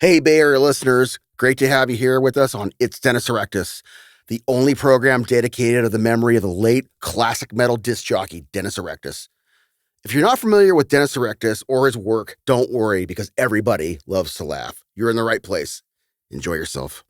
Hey, Bay Area listeners, great to have you here with us on It's Dennis Erectus, the only program dedicated to the memory of the late classic metal disc jockey, Dennis Erectus. If you're not familiar with Dennis Erectus or his work, don't worry, because everybody loves to laugh. You're in the right place. Enjoy yourself.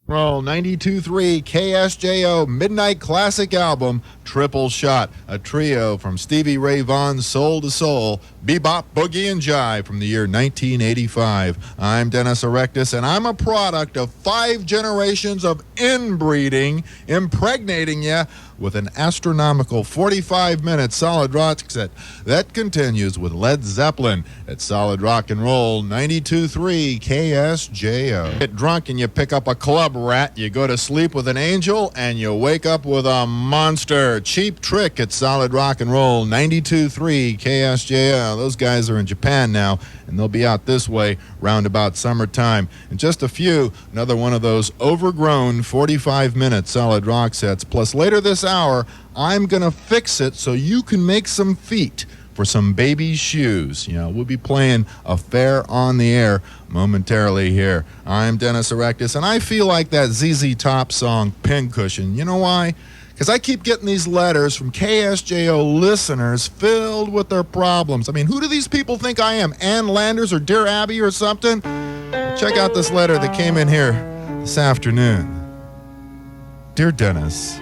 Roll 92.3 KSJO Midnight Classic Album, Triple Shot, a trio from Stevie Ray Vaughan's Soul to Soul, Bebop, Boogie, and Jive from the year 1985. I'm Dennis Erectus, and I'm a product of 5 generations of inbreeding, impregnating you with an astronomical 45-minute solid rock set that continues with Led Zeppelin at Solid Rock and Roll 92.3 KSJO. Get drunk and you pick up a club rat, you go to sleep with an angel, and you wake up with a monster. Cheap Trick at Solid Rock and Roll 92.3 KSJO. Those guys are in Japan now, and they'll be out this way round about summertime. In just a few, another one of those overgrown 45-minute solid rock sets. Plus, later this hour, I'm going to fix it so you can make some feet for some baby shoes. We'll be playing Affair on the Air momentarily here. I'm Dennis Erectus, and I feel like that ZZ Top song, Pincushion. You know why? Because I keep getting these letters from KSJO listeners filled with their problems. I mean, who do these people think I am? Ann Landers or Dear Abby or something? Check out this letter that came in here this afternoon. Dear Dennis,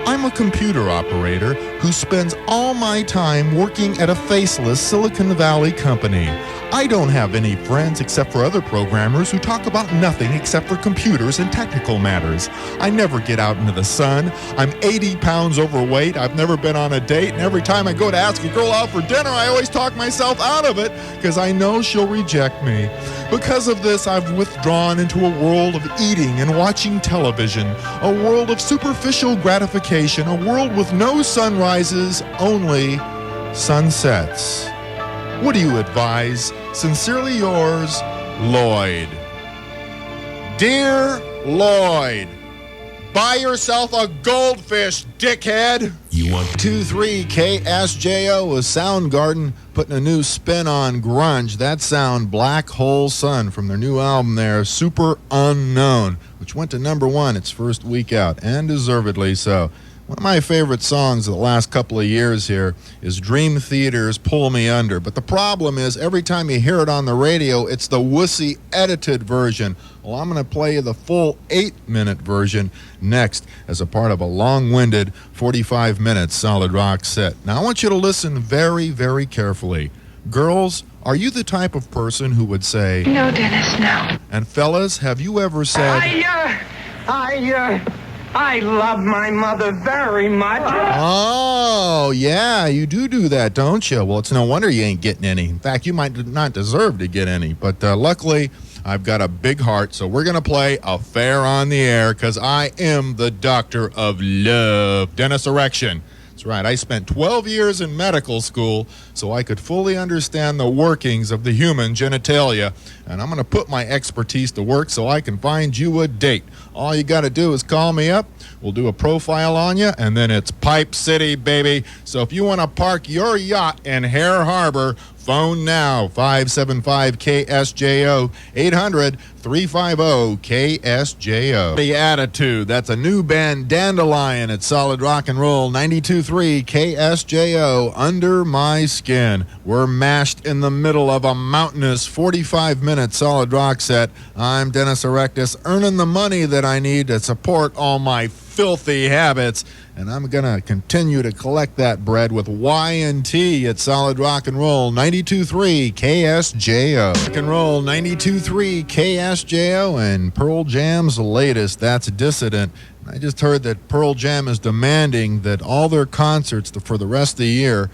I'm a computer operator who spends all my time working at a faceless Silicon Valley company. I don't have any friends except for other programmers who talk about nothing except for computers and technical matters. I never get out into the sun. I'm 80 pounds overweight. I've never been on a date, and every time I go to ask a girl out for dinner, I always talk myself out of it because I know she'll reject me. Because of this, I've withdrawn into a world of eating and watching television, a world of superficial gratification, a world with no sunrises, only sunsets. What do you advise? Sincerely yours, Lloyd. Dear Lloyd, buy yourself a goldfish, dickhead. You want 2-3 KSJO with Soundgarden putting a new spin on grunge. That sound, Black Hole Sun, from their new album there, Super Unknown, which went to number 1 its first week out, and deservedly so. One of my favorite songs of the last couple of years here is Dream Theater's Pull Me Under. But the problem is, every time you hear it on the radio, it's the wussy edited version. Well, I'm going to play you the full 8-minute version next as a part of a long-winded 45-minute solid rock set. Now, I want you to listen very, very carefully. Girls, are you the type of person who would say, "No, Dennis, no"? And fellas, have you ever said, I love my mother very much. Oh, yeah, you do that, don't you? Well, it's no wonder you ain't getting any. In fact, you might not deserve to get any. But luckily, I've got a big heart, so we're going to play Affair on the Air because I am the doctor of love. Dennis Erection. That's right, I spent 12 years in medical school so I could fully understand the workings of the human genitalia. And I'm going to put my expertise to work so I can find you a date. All you got to do is call me up. We'll do a profile on you, and then it's Pipe City, baby. So if you want to park your yacht in Hare Harbor, phone now, 575-KSJO, 800-350-KSJO. The Attitude, that's a new band, Dandelion, at Solid Rock and Roll, 92.3 KSJO, Under My Skin. We're mashed in the middle of a mountainous 45-minute solid rock set. I'm Dennis Erectus, earning the money that I need to support all my filthy habits, and I'm going to continue to collect that bread with Y&T at Solid Rock and Roll 92.3 KSJO. Rock and Roll 92.3 KSJO, and Pearl Jam's latest, that's Dissident. I just heard that Pearl Jam is demanding that all their concerts for the rest of the year,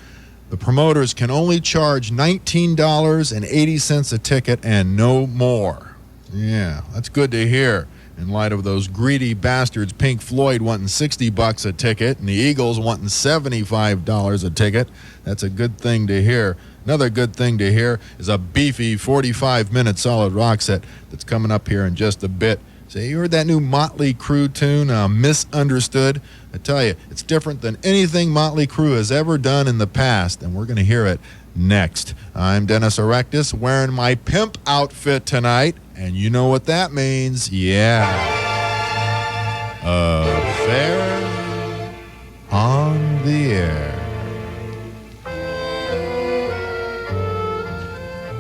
the promoters can only charge $19.80 a ticket and no more. Yeah, that's good to hear. In light of those greedy bastards, Pink Floyd wanting $60 a ticket and the Eagles wanting $75 a ticket. That's a good thing to hear. Another good thing to hear is a beefy 45-minute solid rock set that's coming up here in just a bit. Say, you heard that new Motley Crue tune, Misunderstood? I tell you, it's different than anything Motley Crue has ever done in the past, and we're going to hear it next. I'm Dennis Erectus, wearing my pimp outfit tonight, And you know what that means? Yeah. Affair on the air.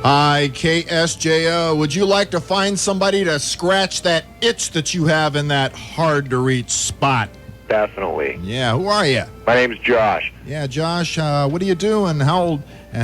Hi, KSJO. Would you like to find somebody to scratch that itch that you have in that hard-to-reach spot? Definitely. Yeah, who are you? My name's Josh. Yeah, Josh, what do you do and how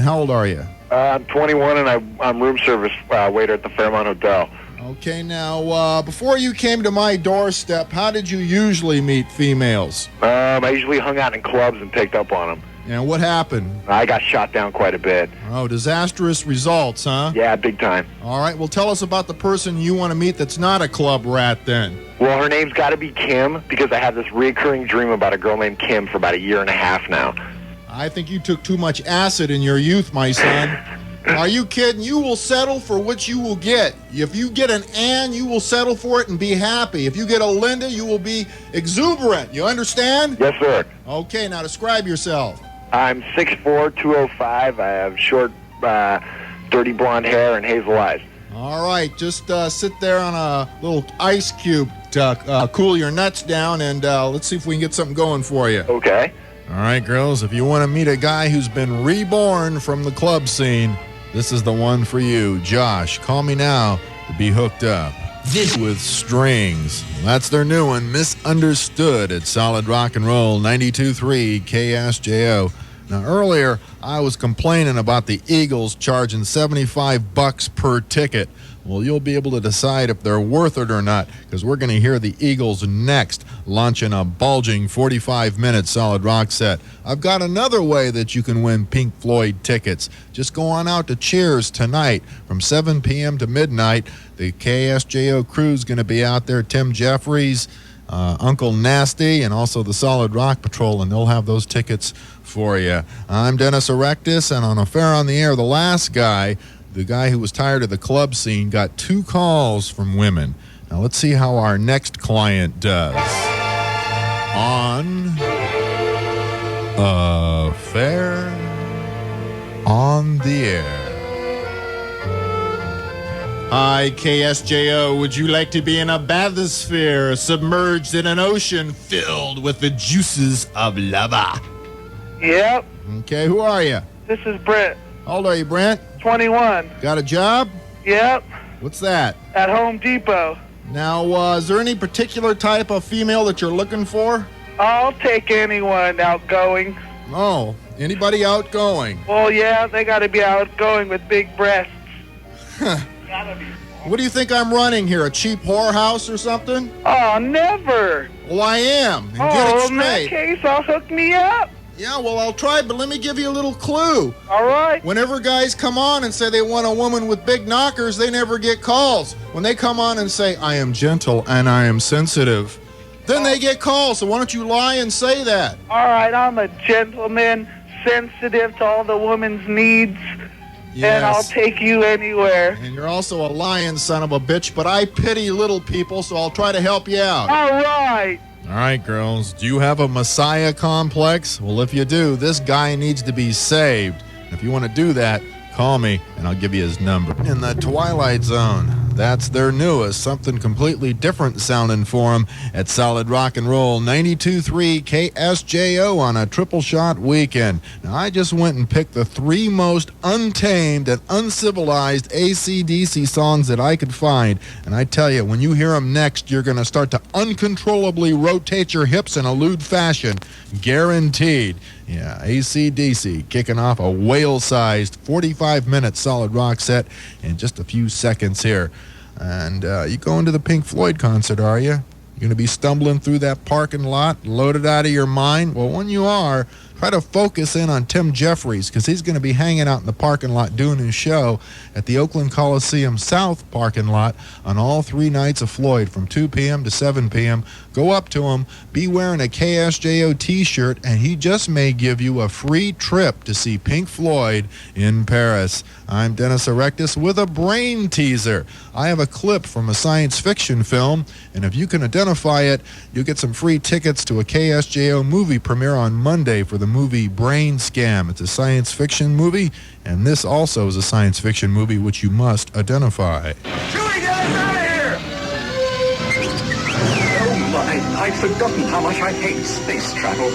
old are you? I'm 21 and I'm room service waiter at the Fairmont Hotel. Okay, now, before you came to my doorstep, how did you usually meet females? I usually hung out in clubs and picked up on them. And what happened? I got shot down quite a bit. Oh, disastrous results, huh? Yeah, big time. All right, well, tell us about the person you want to meet that's not a club rat then. Well, her name's got to be Kim because I have this recurring dream about a girl named Kim for about a year and a half now. I think you took too much acid in your youth, my son. Are you kidding? You will settle for what you will get. If you get an Ann, you will settle for it and be happy. If you get a Linda, you will be exuberant. You understand? Yes, sir. Okay, now describe yourself. I'm 6'4", 205. I have short, dirty blonde hair and hazel eyes. All right, just sit there on a little ice cube to cool your nuts down, and let's see if we can get something going for you. Okay. All right, girls, if you want to meet a guy who's been reborn from the club scene, this is the one for you. Josh, call me now to be hooked up. This with strings. That's their new one, Misunderstood, at Solid Rock and Roll 92.3 KSJO. Now, earlier, I was complaining about the Eagles charging $75 per ticket. Well, you'll be able to decide if they're worth it or not, because we're going to hear the Eagles next, launching a bulging 45-minute solid rock set. I've got another way that you can win Pink Floyd tickets. Just go on out to Cheers tonight from 7 p.m. to midnight. The KSJO crew's going to be out there. Tim Jeffries, Uncle Nasty, and also the Solid Rock Patrol, and they'll have those tickets for you. I'm Dennis Erectus, and on Affair on the Air, the last guy, the guy who was tired of the club scene, got 2 calls from women. Now let's see how our next client does. On Affair on the Air. Hi, KSJO. Would you like to be in a bathysphere submerged in an ocean filled with the juices of lava? Yep. Okay, who are you? This is Brent. How old are you, Brent? 21. Got a job? Yep. What's that? At Home Depot. Now, is there any particular type of female that you're looking for? I'll take anyone outgoing. Oh, anybody outgoing? Well, yeah, they got to be outgoing with big breasts. What do you think I'm running here, a cheap whorehouse or something? Oh, never. Well, I am. And get Oh, it in that straight. case, I'll hook me up. Yeah, well, I'll try, but let me give you a little clue. All right. Whenever guys come on and say they want a woman with big knockers, they never get calls. When they come on and say, I am gentle and I am sensitive, then they get calls. So why don't you lie and say that? All right, I'm a gentleman, sensitive to all the woman's needs, and I'll take you anywhere. And you're also a lying son of a bitch, but I pity little people, so I'll try to help you out. All right. All right, girls. Do you have a Messiah complex? Well, if you do, this guy needs to be saved. If you want to do that, call me, and I'll give you his number. In the Twilight Zone. That's their newest, something completely different sounding for them at Solid Rock and Roll 92.3 KSJO on a triple shot weekend. Now, I just went and picked the 3 most untamed and uncivilized AC/DC songs that I could find. And I tell you, when you hear them next, you're going to start to uncontrollably rotate your hips in a lewd fashion. Guaranteed. Yeah, AC/DC kicking off a whale-sized 45-minute solid rock set in just a few seconds here. And you going to the Pink Floyd concert, are you? You're going to be stumbling through that parking lot, loaded out of your mind? Well, when you are, try to focus in on Tim Jeffries, because he's going to be hanging out in the parking lot doing his show at the Oakland Coliseum South parking lot on all 3 nights of Floyd from 2 p.m. to 7 p.m. Go up to him, be wearing a KSJO t-shirt, and he just may give you a free trip to see Pink Floyd in Paris. I'm Dennis Erectus with a brain teaser. I have a clip from a science fiction film, and if you can identify it, you'll get some free tickets to a KSJO movie premiere on Monday for the movie Brain Scam. It's a science fiction movie, and this also is a science fiction movie which you must identify. Shooting at Oh my, I'd forgotten how much I hate space travel.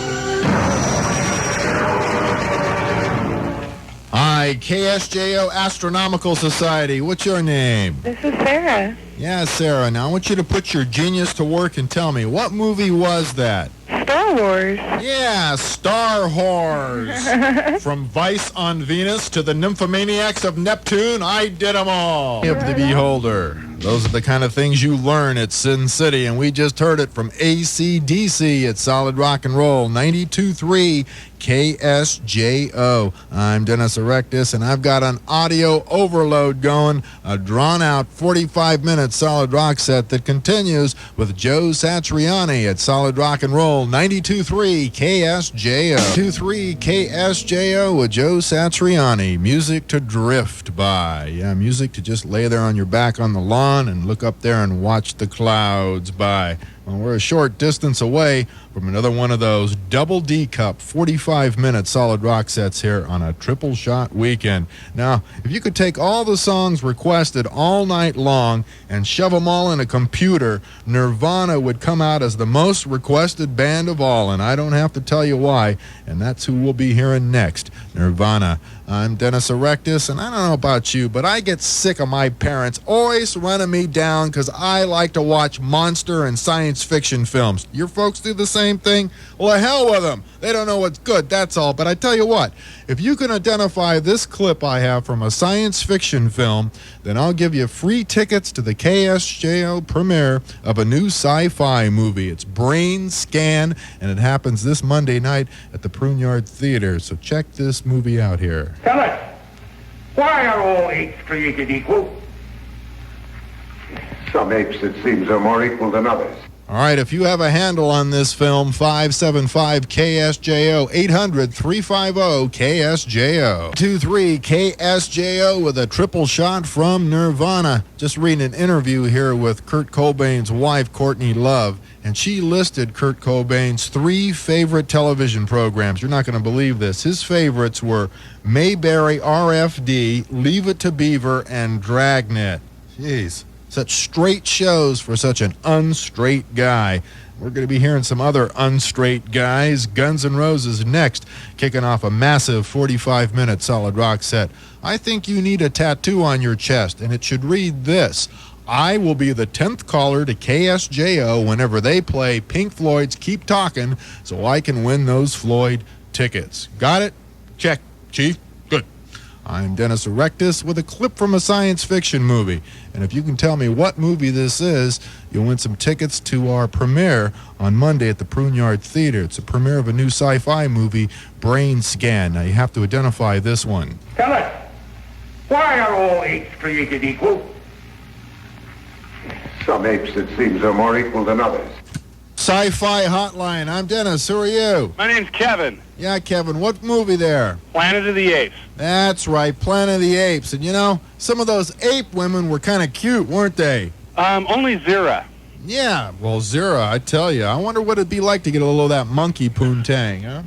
Hi, KSJO Astronomical Society. What's your name? This is Sarah. Yeah, Sarah. Now, I want you to put your genius to work and tell me, what movie was that? Star Wars. Yeah, Star Wars. From Vice on Venus to the Nymphomaniacs of Neptune, I did them all. Of the Beholder. Those are the kind of things you learn at Sin City, and we just heard it from AC/DC at Solid Rock and Roll 92.3 KSJO. I'm Dennis Erectus, and I've got an audio overload going, a drawn-out 45-minute solid rock set that continues with Joe Satriani at Solid Rock and Roll 92.3 KSJO. 92.3 KSJO with Joe Satriani. Music to drift by. Yeah, music to just lay there on your back on the lawn and look up there and watch the clouds by. Well, we're a short distance away from another one of those double D cup 45-minute solid rock sets here on a triple shot weekend. Now, if you could take all the songs requested all night long and shove them all in a computer, Nirvana would come out as the most requested band of all, and I don't have to tell you why, and that's who we'll be hearing next, Nirvana. I'm Dennis Erectus, and I don't know about you, but I get sick of my parents always running me down because I like to watch monster and science fiction films. Your folks do the same thing? Well, the hell with them. They don't know what's good, that's all. But I tell you what, if you can identify this clip I have from a science fiction film, then I'll give you free tickets to the KSJO premiere of a new sci-fi movie. It's Brain Scan, and it happens this Monday night at the Pruneyard Theater. So check this movie out here. Tell us, why are all apes created equal? Some apes, it seems, are more equal than others. All right, if you have a handle on this film, 575-KSJO, 800-350-KSJO. 23 KSJO with a triple shot from Nirvana. Just reading an interview here with Kurt Cobain's wife, Courtney Love, and she listed Kurt Cobain's 3 favorite television programs. You're not going to believe this. His favorites were Mayberry, RFD, Leave It to Beaver, and Dragnet. Jeez. Such straight shows for such an unstraight guy. We're going to be hearing some other unstraight guys. Guns N' Roses next, kicking off a massive 45-minute solid rock set. I think you need a tattoo on your chest, and it should read this: I will be the 10th caller to KSJO whenever they play Pink Floyd's Keep Talking, so I can win those Floyd tickets. Got it? Check, Chief. Good. I'm Dennis Erectus with a clip from a science fiction movie. And if you can tell me what movie this is, you'll win some tickets to our premiere on Monday at the Pruneyard Theater. It's a premiere of a new sci-fi movie, Brain Scan. Now, you have to identify this one. Tell us, why are all apes created equal? Some apes, it seems, are more equal than others. Sci-Fi Hotline. I'm Dennis. Who are you? My name's Kevin. Yeah, Kevin. What movie there? Planet of the Apes. That's right, Planet of the Apes. And you know, some of those ape women were kind of cute, weren't they? Only Zira. Yeah, well, Zira, I tell you. I wonder what it'd be like to get a little of that monkey poontang, huh?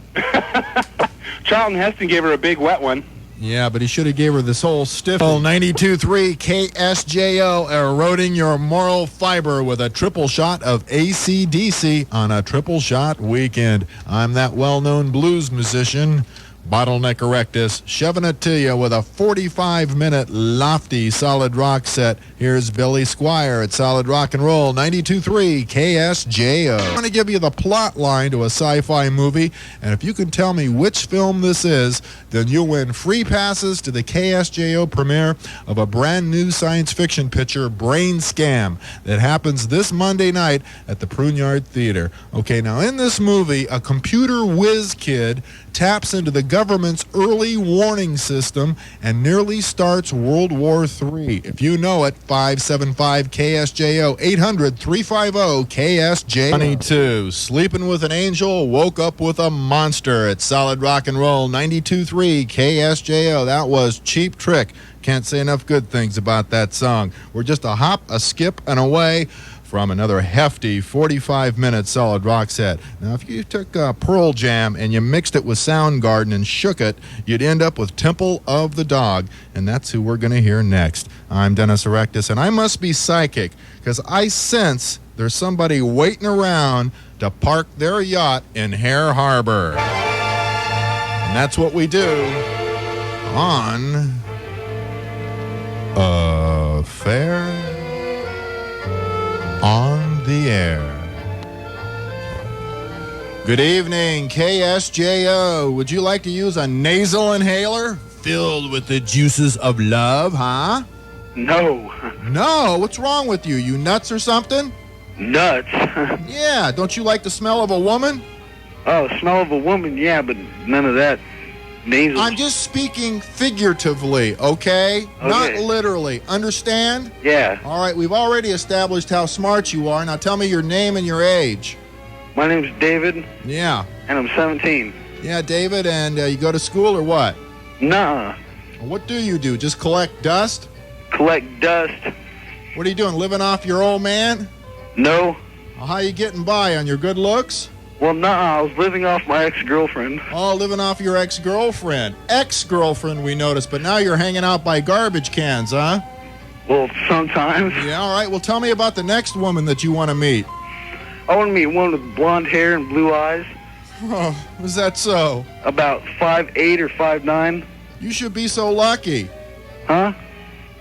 Charlton Heston gave her a big wet one. Yeah, but he should have gave her this whole stiff 92.3 KSJO, eroding your moral fiber with a triple shot of AC/DC on a triple shot weekend. I'm that well-known blues musician, Bottleneck Erectus, shoving it to you with a 45-minute lofty solid rock set. Here's Billy Squire at Solid Rock and Roll 92.3 KSJO. I'm going to give you the plot line to a sci-fi movie, and if you can tell me which film this is, then you'll win free passes to the KSJO premiere of a brand new science fiction picture, Brain Scam, that happens this Monday night at the Pruneyard Theater. Okay, now in this movie, a computer whiz kid taps into the government's early warning system and nearly starts World War III. If you know it, 575-KSJO, 800-350-KSJO. 22, sleeping with an angel, woke up with a monster at Solid Rock and Roll 92.3 KSJO. That was Cheap Trick. Can't say enough good things about that song. We're just a hop, a skip, and away from another hefty 45-minute solid rock set. Now, if you took Pearl Jam and you mixed it with Soundgarden and shook it, you'd end up with Temple of the Dog, and that's who we're going to hear next. I'm Dennis Erectus, and I must be psychic because I sense there's somebody waiting around to park their yacht in Hare Harbor. And that's what we do on Affair on the Air. Good evening, KSJO. Would you like to use a nasal inhaler filled with the juices of love, huh? No. No? What's wrong with you? You nuts or something? Nuts. Yeah, don't you like the smell of a woman? Oh, smell of a woman, yeah, but none of that. Nasal. I'm just speaking figuratively, okay? Not literally. Understand? Yeah. All right, we've already established how smart you are. Now tell me your name and your age. My name's David. Yeah. And I'm 17. Yeah, David, and you go to school or what? Nuh-uh. What do you do? Just collect dust? Collect dust. What are you doing, living off your old man? No. Well, how you getting by, on your good looks? Well, nuh-uh. I was living off my ex-girlfriend. Oh, living off your ex-girlfriend. Ex-girlfriend, we noticed, but now you're hanging out by garbage cans, huh? Well, sometimes. Yeah, all right. Well, tell me about the next woman that you want to meet. I want to meet one with blonde hair and blue eyes. Oh, is that so? About 5'8" or 5'9". You should be so lucky. Huh?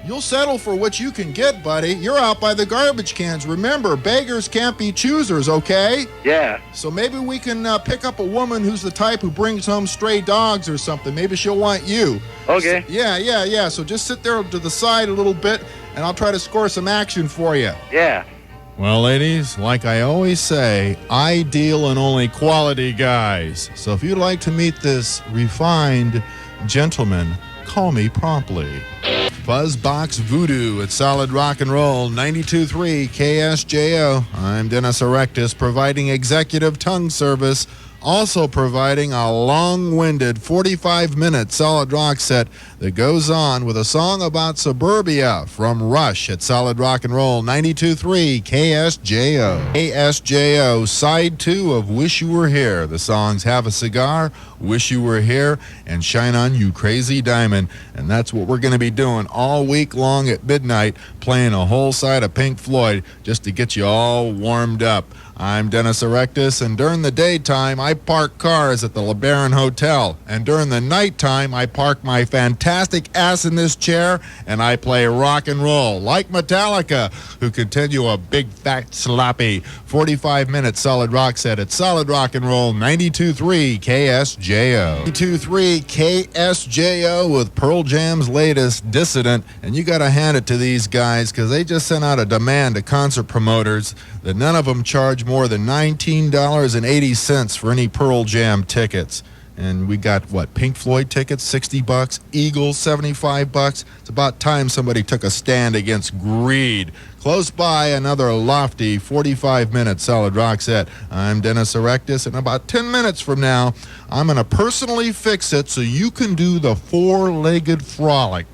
You'll settle for what you can get, buddy. You're out by the garbage cans. Remember, beggars can't be choosers, okay? Yeah. So maybe we can pick up a woman who's the type who brings home stray dogs or something. Maybe she'll want you. Okay. So, yeah. So just sit there to the side a little bit, and I'll try to score some action for you. Yeah. Well, ladies, like I always say, I deal in only quality guys. So if you'd like to meet this refined gentleman, call me promptly. Buzzbox Voodoo at Solid Rock and Roll 92.3 KSJO. I'm Dennis Erectus, providing executive tongue service, also providing a long-winded 45-minute solid rock set that goes on with a song about suburbia from Rush at Solid Rock and Roll 92.3 KSJO. KSJO, side 2 of Wish You Were Here. The songs Have a Cigar, Wish You Were Here, and Shine On You Crazy Diamond. And that's what we're going to be doing all week long at midnight, playing a whole side of Pink Floyd just to get you all warmed up. I'm Dennis Erectus, and during the daytime, I park cars at the LeBaron Hotel. And during the nighttime, I park my fantastic ass in this chair, and I play rock and roll, like Metallica, who continue a big, fat, sloppy 45-minute solid rock set at Solid Rock and Roll 92.3 KSJO. 92.3 KSJO with Pearl Jam's latest, Dissident. And you got to hand it to these guys, because they just sent out a demand to concert promoters that none of them charge more than $19.80 for any Pearl Jam tickets. And we got, Pink Floyd tickets, $60, Eagles, $75. It's about time somebody took a stand against greed. Close by, another lofty 45-minute solid rock set. I'm Dennis Erectus, and about 10 minutes from now, I'm going to personally fix it so you can do the four-legged frolic.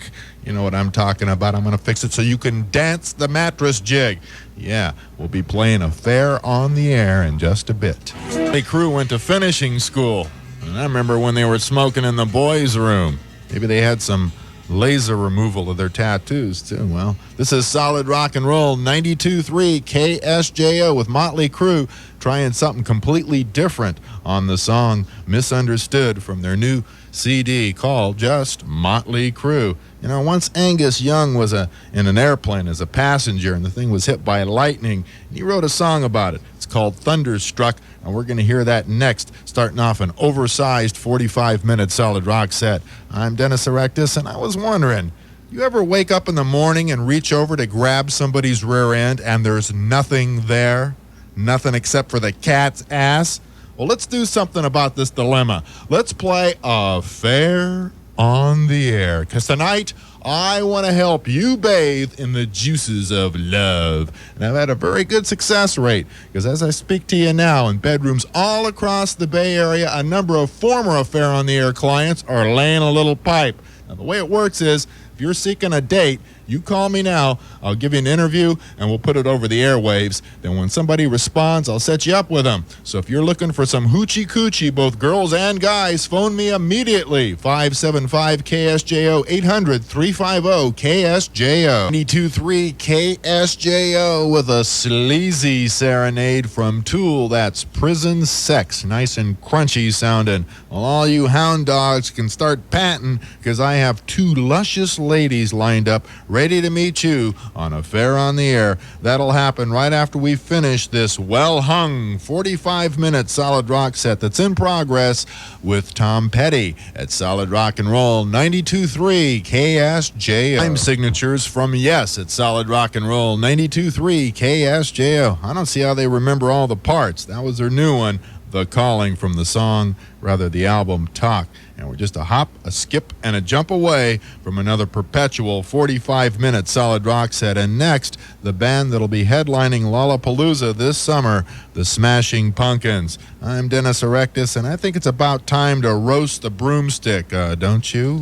You know what I'm talking about. I'm going to fix it so you can dance the mattress jig. Yeah, we'll be playing Affair on the Air in just a bit. The crew went to finishing school, and I remember when they were smoking in the boys' room. Maybe they had some laser removal of their tattoos, too. Well, this is Solid Rock and Roll 92.3 KSJO with Motley Crue trying something completely different on the song Misunderstood from their new CD called just Motley Crue. You know, once Angus Young was in an airplane as a passenger, and the thing was hit by lightning, and he wrote a song about it. It's called Thunderstruck, and we're going to hear that next, starting off an oversized 45-minute solid rock set. I'm Dennis Erectus, and I was wondering, you ever wake up in the morning and reach over to grab somebody's rear end, and there's nothing there? Nothing except for the cat's ass? Well, let's do something about this dilemma. Let's play Affair on the Air, because tonight I want to help you bathe in the juices of love. And I've had a very good success rate, because as I speak to you now, in bedrooms all across the Bay Area, a number of former Affair on the Air clients are laying a little pipe. Now, the way it works is, If you're seeking a date, you call me now. I'll give you an interview, and we'll put it over the airwaves. Then when somebody responds, I'll set you up with them. So if you're looking for some hoochie-coochie, both girls and guys, phone me immediately. 575-KSJO, 800-350-KSJO. 92.3 KSJO with a sleazy serenade from Tool. That's Prison Sex. Nice and crunchy sounding. Well, all you hound dogs can start panting, because I have two luscious ladies lined up ready to meet you on Affair on the Air. That'll happen right after we finish this well-hung 45-minute solid rock set that's in progress with Tom Petty at Solid Rock and Roll 92.3 KSJO. Time signatures from Yes at Solid Rock and Roll 92.3 KSJO. I don't see how they remember all the parts. That was their new one, The Calling, from the song, rather the album Talk. And we're just a hop, a skip, and a jump away from another perpetual 45-minute solid rock set. And next, the band that'll be headlining Lollapalooza this summer, the Smashing Pumpkins. I'm Dennis Erectus, and I think it's about time to roast the broomstick, don't you?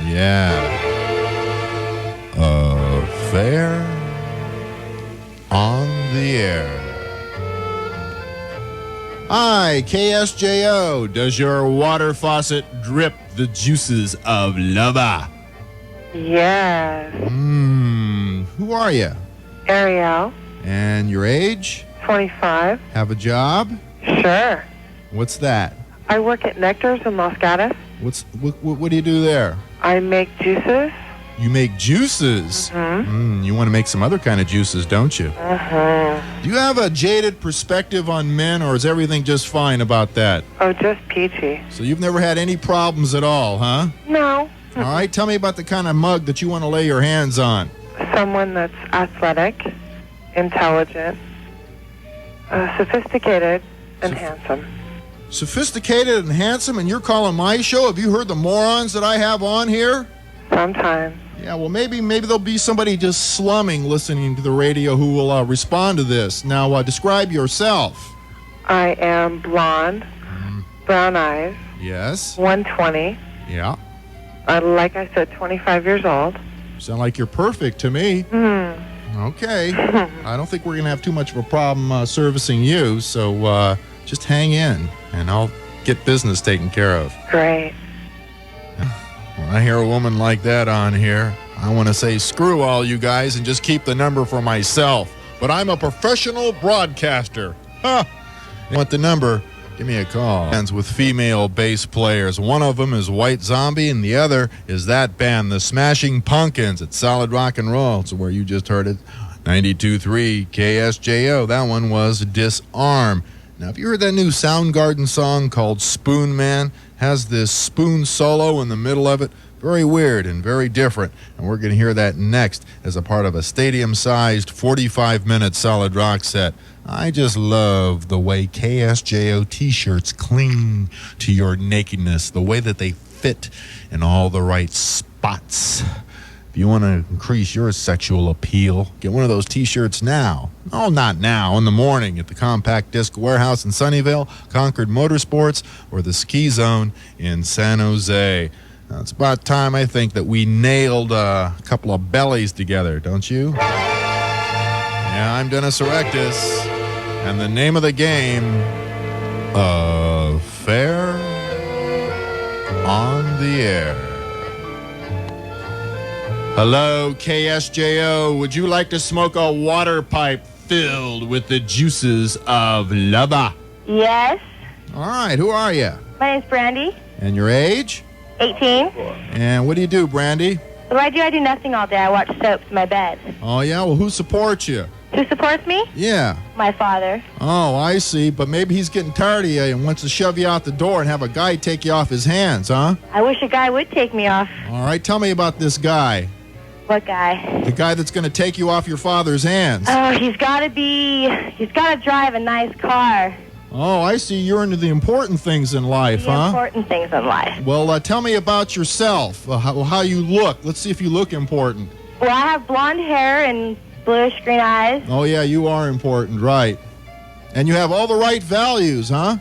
Yeah. Affair on the Air. Hi, KSJO. Does your water faucet drip the juices of lava? Yes. Who are you? Ariel. And your age? 25. Have a job? Sure. What's that? I work at Nectar's in Los Gatos. What do you do there? I make juices. You make juices? You want to make some other kind of juices, don't you? Do you have a jaded perspective on men, or is everything just fine about that? Oh, just peachy. So you've never had any problems at all, huh? No. All right, tell me about the kind of mug that you want to lay your hands on. Someone that's athletic, intelligent, sophisticated, and handsome. Sophisticated and handsome, and you're calling my show? Have you heard the morons that I have on here? Sometimes. Yeah, well, maybe there'll be somebody just slumming listening to the radio who will respond to this. Now, describe yourself. I am blonde, brown eyes. Yes. 120. Yeah. Like I said, 25 years old. Sound like you're perfect to me. Okay. I don't think we're going to have too much of a problem servicing you, so just hang in, and I'll get business taken care of. Great. When I hear a woman like that on here, I want to say screw all you guys and just keep the number for myself. But I'm a professional broadcaster. Huh. You want the number? Give me a call. Bands with female bass players. One of them is White Zombie, and the other is that band, the Smashing Pumpkins, at Solid Rock and Roll. So where you just heard it, 92.3 KSJO. That one was Disarm. Now, have you heard that new Soundgarden song called Spoon Man? Has this spoon solo in the middle of it. Very weird and very different. And we're going to hear that next as a part of a stadium-sized 45-minute solid rock set. I just love the way KSJO t-shirts cling to your nakedness, the way that they fit in all the right spots. If you want to increase your sexual appeal, get one of those t-shirts now. Oh, not now, in the morning at the Compact Disc Warehouse in Sunnyvale, Concord Motorsports, or the Ski Zone in San Jose. Now, it's about time, I think, that we nailed a couple of bellies together, don't you? Yeah, I'm Dennis Erectus, and the name of the game, Affair on the Air. Hello, KSJO. Would you like to smoke a water pipe filled with the juices of lava? Yes. All right, who are you? My name's Brandy. And your age? 18. And what do you do, Brandy? What do? I do nothing all day. I watch soaps in my bed. Oh, yeah? Well, who supports you? Who supports me? Yeah. My father. Oh, I see. But maybe he's getting tired of you and wants to shove you out the door and have a guy take you off his hands, huh? I wish a guy would take me off. All right, tell me about this guy. What guy? The guy that's going to take you off your father's hands. Oh, he's got to drive a nice car. Oh, I see. You're into the important things in life, huh? Important things in life. Well, tell me about yourself, how you look. Let's see if you look important. Well, I have blonde hair and bluish green eyes. Oh, yeah, you are important, right. And you have all the right values, huh?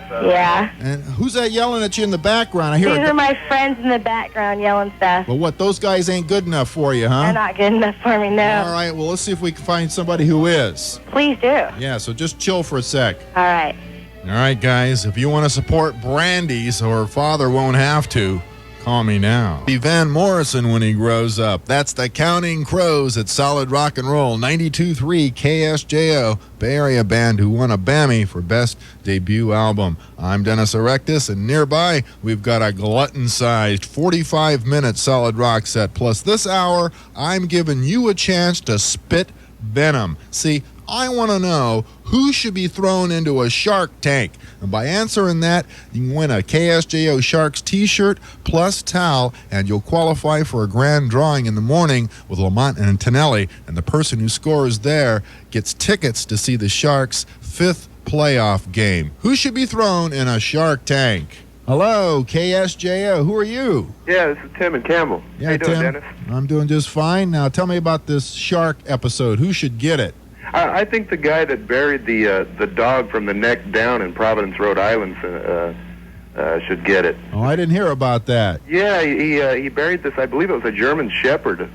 Yeah. And who's that yelling at you in the background? I hear These are my friends in the background yelling stuff. Well, what, those guys ain't good enough for you, huh? They're not good enough for me, no. All right, well, let's see if we can find somebody who is. Please do. Yeah, so just chill for a sec. All right. All right, guys, if you want to support Brandy so her father won't have to, call me now. Be Van Morrison when he grows up. That's the Counting Crows at Solid Rock and Roll, 92.3 KSJO, Bay Area band who won a Bammy for Best Debut Album. I'm Dennis Erectus, and nearby we've got a glutton-sized 45-minute solid rock set. Plus this hour, I'm giving you a chance to spit venom. See, I want to know who should be thrown into a shark tank. And by answering that, you can win a KSJO Sharks t-shirt plus towel, and you'll qualify for a grand drawing in the morning with Lamont and Tonelli. And the person who scores there gets tickets to see the Sharks' 5th playoff game. Who should be thrown in a shark tank? Hello, KSJO. Who are you? Yeah, this is Tim and Campbell. Yeah, How you doing, Tim. Dennis? I'm doing just fine. Now, tell me about this shark episode. Who should get it? I think the guy that buried the dog from the neck down in Providence, Rhode Island, should get it. Oh, I didn't hear about that. Yeah, he buried this. I believe it was a German Shepherd.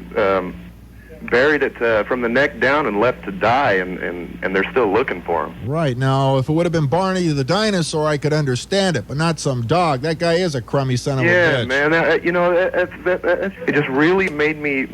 Buried it from the neck down and left to die, and they're still looking for him. Right. Now, if it would have been Barney the dinosaur, I could understand it, but not some dog. That guy is a crummy son of a bitch. Yeah, man. It just really made me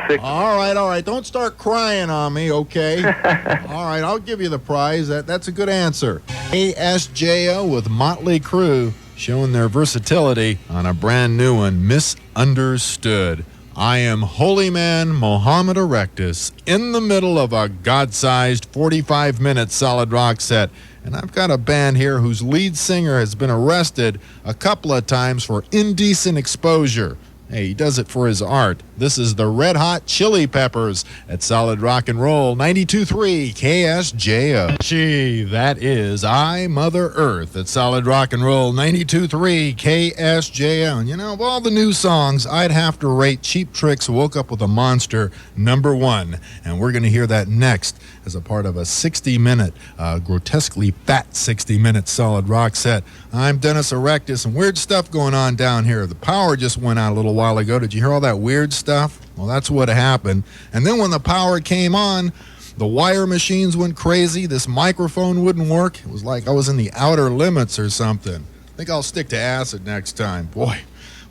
sick. All right. Don't start crying on me, okay? All right, I'll give you the prize. That's a good answer. ASJO with Motley Crue showing their versatility on a brand new one, Misunderstood. I am Holy Man Mohammed Erectus in the middle of a God-sized 45-minute solid rock set. And I've got a band here whose lead singer has been arrested a couple of times for indecent exposure. Hey, he does it for his art. This is the Red Hot Chili Peppers at Solid Rock and Roll, 92.3 KSJO. Gee, that is I, Mother Earth at Solid Rock and Roll, 92.3 KSJO. And you know, of all the new songs, I'd have to rate Cheap Trick's Woke Up With a Monster #1. And we're going to hear that next as a part of a 60-minute, grotesquely fat 60-minute solid rock set. I'm Dennis Erectus, and weird stuff going on down here. The power just went out a little while ago. Did you hear all that weird stuff? Well, that's what happened. And then when the power came on, the wire machines went crazy. This microphone wouldn't work. It was like I was in the outer limits or something. I think I'll stick to acid next time. Boy.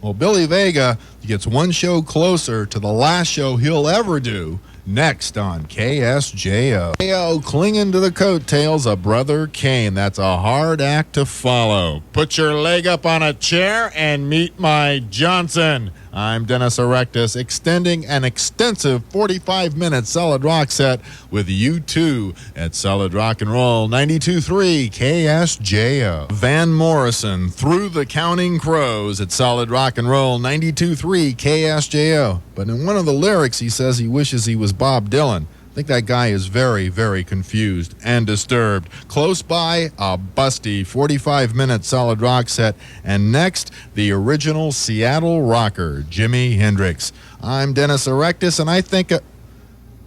Well, Billy Vega gets one show closer to the last show he'll ever do next on KSJO. KO clinging to the coattails of Brother Kane. That's a hard act to follow. Put your leg up on a chair and meet my Johnson. I'm Dennis Erectus, extending an extensive 45-minute solid rock set with U2 at Solid Rock and Roll, 92.3 KSJO. Van Morrison, Through the Counting Crows at Solid Rock and Roll, 92.3 KSJO. But in one of the lyrics, he says he wishes he was Bob Dylan. I think that guy is very, very confused and disturbed. Close by, a busty 45-minute solid rock set. And next, the original Seattle rocker, Jimi Hendrix. I'm Dennis Erectus, and I think...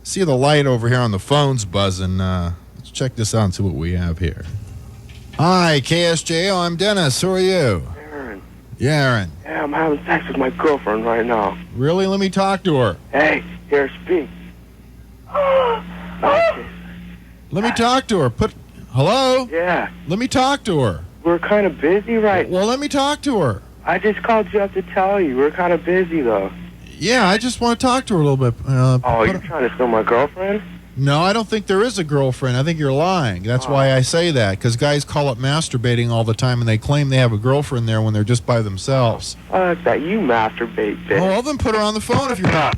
see the light over here on the phone's buzzing. Let's check this out and see what we have here. Hi, KSJO, I'm Dennis. Who are you? Aaron. Yeah, Aaron. Yeah, I'm having sex with my girlfriend right now. Really? Let me talk to her. Hey, here, speak. Let me talk to her. Hello? Yeah. Let me talk to her. We're kind of busy Well, let me talk to her. I just called you up to tell you. We're kind of busy, though. Yeah, I just want to talk to her a little bit. You're trying to steal my girlfriend? No, I don't think there is a girlfriend. I think you're lying. That's why I say that, because guys call it masturbating all the time, and they claim they have a girlfriend there when they're just by themselves. Fuck that. You masturbate, bitch. Oh, well, then put her on the phone if you're not.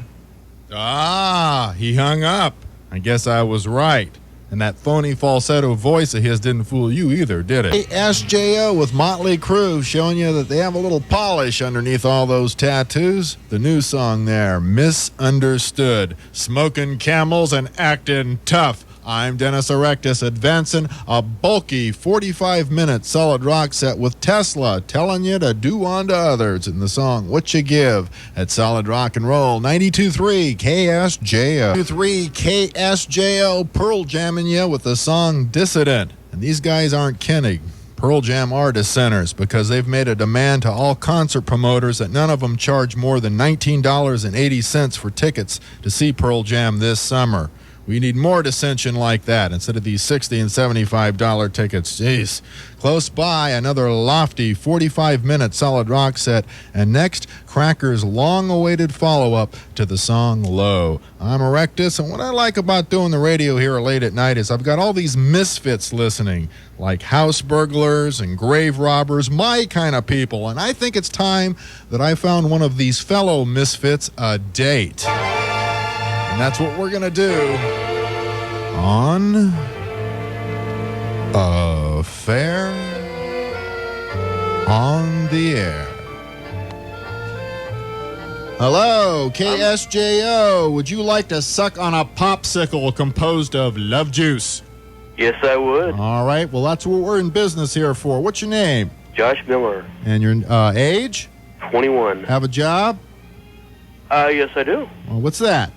Ah, he hung up. I guess I was right. And that phony falsetto voice of his didn't fool you either, did it? SJO with Motley Crue showing you that they have a little polish underneath all those tattoos. The new song there, Misunderstood. Smoking camels and acting tough. I'm Dennis Erectus, advancing a bulky 45-minute solid rock set with Tesla telling you to do unto others in the song What You Give at Solid Rock and Roll, 92.3 KSJO. 92.3 KSJO, Pearl jamming you with the song Dissident. And these guys aren't kidding. Pearl Jam Artist Centers, because they've made a demand to all concert promoters that none of them charge more than $19.80 for tickets to see Pearl Jam this summer. We need more dissension like that instead of these $60 and $75 tickets. Jeez. Close by, another lofty 45-minute solid rock set. And next, Cracker's long-awaited follow-up to the song Low. I'm Erectus, and what I like about doing the radio here late at night is I've got all these misfits listening, like house burglars and grave robbers, my kind of people. And I think it's time that I found one of these fellow misfits a date. And that's what we're going to do on Affair on the Air. Hello, KSJO. Would you like to suck on a popsicle composed of love juice? Yes, I would. All right. Well, that's what we're in business here for. What's your name? Josh Miller. And your age? 21. Have a job? Yes, I do. Well, what's that?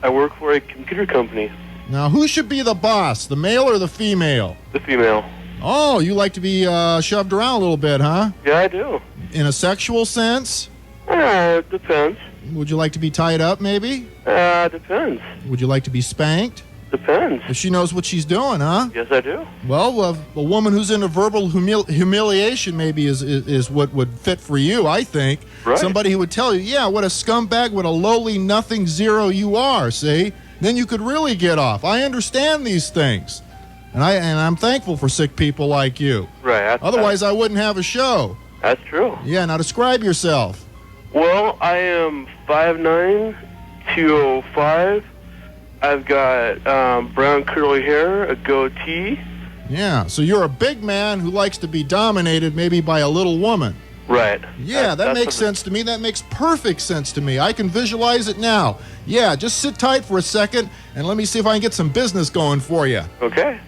I work for a computer company. Now, who should be the boss, the male or the female? The female. Oh, you like to be shoved around a little bit, huh? Yeah, I do. In a sexual sense? It depends. Would you like to be tied up, maybe? Depends. Would you like to be spanked? Depends. If she knows what she's doing, huh? Yes, I do. Well, a woman who's into verbal humiliation maybe is what would fit for you, I think. Right. Somebody who would tell you, yeah, what a scumbag, what a lowly nothing zero you are, see? Then you could really get off. I understand these things. And I'm thankful for sick people like you. Right. Otherwise, I wouldn't have a show. That's true. Yeah, now describe yourself. Well, I am 5'9", 205. I've got brown curly hair, a goatee. Yeah, so you're a big man who likes to be dominated maybe by a little woman. Right. Yeah, that makes sense to me. That makes perfect sense to me. I can visualize it now. Yeah, just sit tight for a second, and let me see if I can get some business going for you. Okay.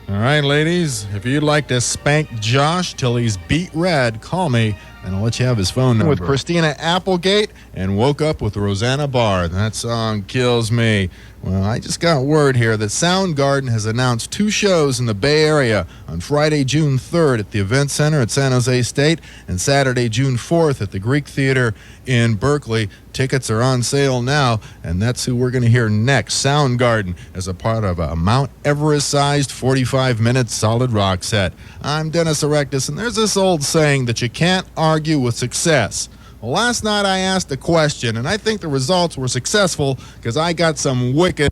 All right, ladies, if you'd like to spank Josh till he's beat red, call me, and I'll let you have his phone number. With Christina Applegate and Woke Up with Rosanna Barr. That song kills me. Well, I just got word here that Soundgarden has announced 2 shows in the Bay Area on Friday, June 3rd at the Event Center at San Jose State and Saturday, June 4th at the Greek Theater in Berkeley. Tickets are on sale now, and that's who we're going to hear next. Soundgarden as a part of a Mount Everest-sized 45-minute solid rock set. I'm Dennis Erectus, and there's this old saying that you can't argue with success. Well, last night I asked a question, and I think the results were successful because I got some wicked